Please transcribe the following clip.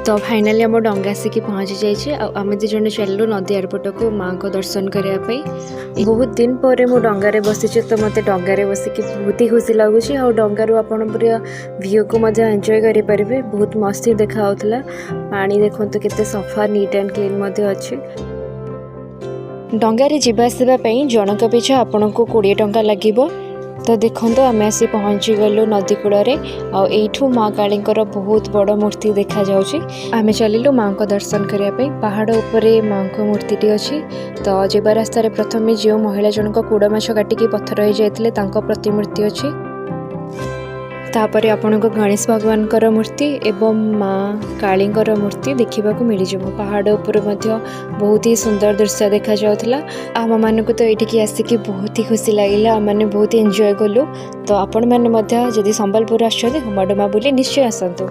तो फाइनाली आम डंगा आसिक पहुँची जाइए आम दु जन चलू नदी एयरपोर्ट को माँ को दर्शन करने बहुत दिन पर मु डंगारे बसी तो मत डंगारे बसिक बहुत ही खुशी लगुच डंगारू आप पूरा व्यू को एंजॉय करेंगे। बहुत मस्ती देखा पानी देखो केते सफा नीट एंड क्लीन अच्छे। डंगारे जावासवाई जनक पिछा आपन को 20 टंका लगे। तो देखो आम आसी पहुँची गलु नदी कूड़े आठू माँ काली बहुत बड़ मूर्ति देखा आम चलू माँ को दर्शन करने पहाड़ उपरे माँ को मूर्ति अच्छी। तो जीवा रास्तार प्रथम जो महिला जनक कूड़ माछ काटिकी पत्थर हो जाते प्रतिमूर्ति अच्छी। तापर आपण को गणेश भगवान मूर्ति एवं माँ काली मूर्ति देखा मिल जाव। पहाड़ उपर बहुत ही सुंदर दृश्य देखा जाउथला। आम मान को तो ये आसिक बहुत ही खुशी लगे आम मैंने बहुत एंजॉय कलु। तो आपण मैंने जदि संबलपुर आछे हुमाडोमा बुली निश्चय आसतु।